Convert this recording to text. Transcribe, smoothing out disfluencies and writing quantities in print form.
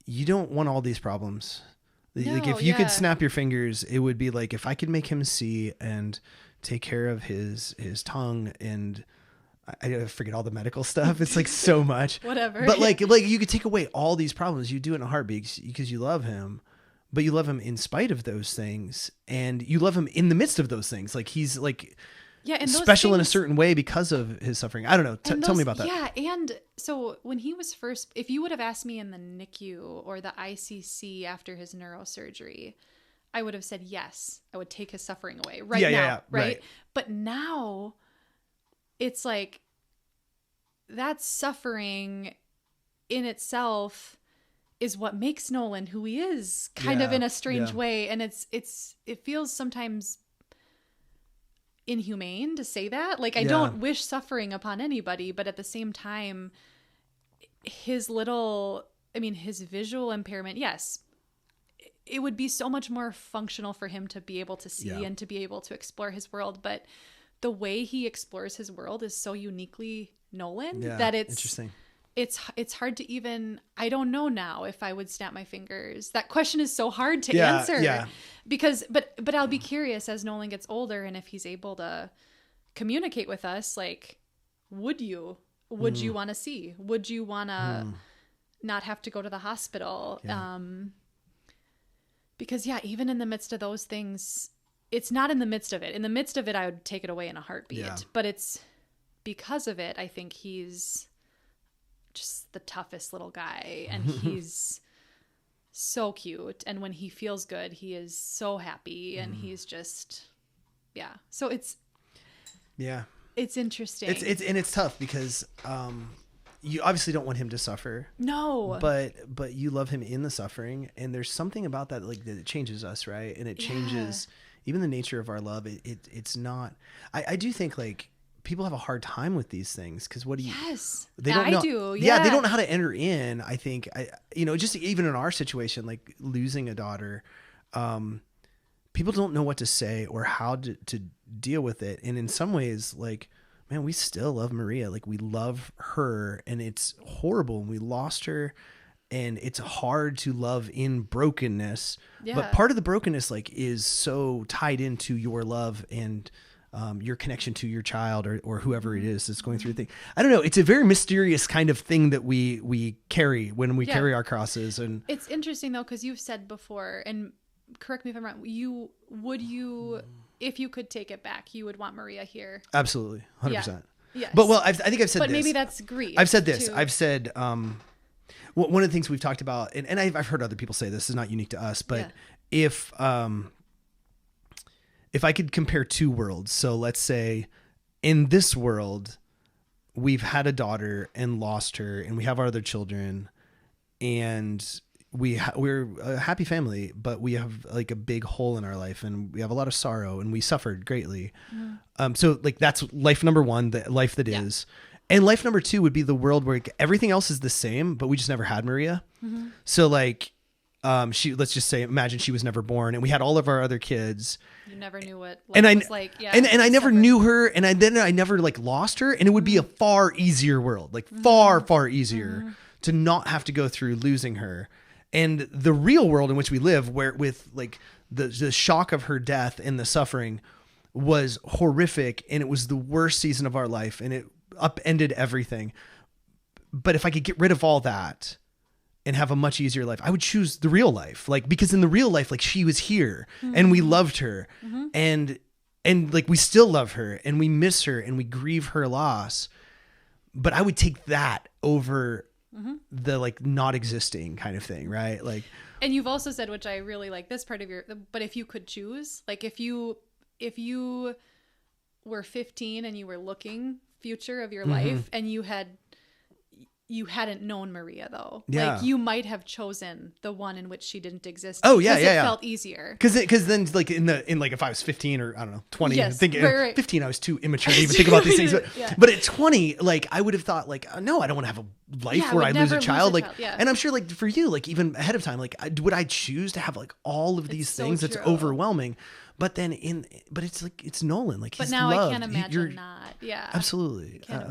you don't want all these problems. No, Like if you could yeah. snap your fingers, it would be like, if I could make him see and take care of his tongue, and I forget all the medical stuff. It's like so much. Whatever. But like you could take away all these problems. You do it in a heartbeat because you love him, but you love him in spite of those things, and you love him in the midst of those things. Like he's like Yeah, and those special in a things- certain way because of his suffering. I don't know. and Tell me those- about that. Yeah, and so when he was first, if you would have asked me in the NICU or the ICC after his neurosurgery, I would have said yes. I would take his suffering away right Yeah, now, yeah, yeah, right. But now it's like that suffering in itself is what makes Nolan who he is, kind of Yeah, in a strange yeah. way, and it feels sometimes inhumane to say that. Like I Yeah. don't wish suffering upon anybody, but at the same time, his visual impairment, yes, it would be so much more functional for him to be able to see Yeah. and to be able to explore his world, but the way he explores his world is so uniquely Nolan Yeah, that it's interesting. it's hard to even, I don't know now if I would snap my fingers. That question is so hard to Yeah, answer. yeah. Because but I'll be curious as Nolan gets older, and if he's able to communicate with us, like, would you want to see? Would you want to not have to go to the hospital? Yeah. Because yeah, even in the midst of those things, it's not in the midst of it. In the midst of it, I would take it away in a heartbeat. Yeah. But it's because of it, I think he's just the toughest little guy, and he's so cute, and when he feels good he is so happy, and he's just so it's Yeah. interesting. It's tough because you obviously don't want him to suffer, no but you love him in the suffering, and there's something about that, like, that it changes us, right? And it changes even the nature of our love. It's not, I do think, like, people have a hard time with these things because what do you, yes they don't know. I do Yeah, they don't know how to enter in. I think just even in our situation, like losing a daughter, people don't know what to say or how to deal with it. And in some ways, like, man, we still love Maria. Like, we love her, and it's horrible, and we lost her, and it's hard to love in brokenness. Yeah. But part of the brokenness, like, is so tied into your love and your connection to your child or whoever it is that's going through the thing. I don't know. It's a very mysterious kind of thing that we carry when we carry our crosses. And it's interesting though, because you've said before, and correct me if I'm wrong, if you could take it back, you would want Maria here. absolutely, 100%. Yes. But I think I've said but this. maybe that's grief. I've said this. too. I've said one of the things we've talked about, and I've heard other people say this is not unique to us, but if I could compare two worlds, so let's say in this world, we've had a daughter and lost her, and we have our other children, and we're a happy family, but we have like a big hole in our life, and we have a lot of sorrow, and we suffered greatly. So like that's life number one, the life that is. And life number two would be the world where everything else is the same, but we just never had Maria. So like, let's just say, imagine she was never born, and we had all of our other kids. You never knew what life And I was like. Yeah, and I never separate. knew her, and I never like lost her, and it would be a far easier world, like far easier to not have to go through losing her. And the real world in which we live, where with like the shock of her death and the suffering was horrific, and it was the worst season of our life, and it upended everything. But if I could get rid of all that and have a much easier life, I would choose the real life. Like, because in the real life, like, she was here and we loved her and like, we still love her and we miss her and we grieve her loss. But I would take that over the like not existing kind of thing. Right. Like, And you've also said, which I really like this part of but if you could choose, like if you were 15 and you were looking future of your life, and you hadn't known Maria though. Yeah. Like you might have chosen the one in which she didn't exist. Oh, yeah, because yeah, it yeah. felt easier. Cause then like in like, if I was 15 or I don't know, 20, Yes, thinking right. 15, I was too immature to even think about these things. Yeah. But at 20, like I would have thought like, no, I don't want to have a life Yeah, I where would I lose never a lose child. a Like, child, yeah. and I'm sure like for you, like even ahead of time, like would I choose to have like all of these so things? It's true. overwhelming. But then but it's like, it's Nolan. Like But he's now loved. I can't imagine not. Yeah. Absolutely. Can't imagine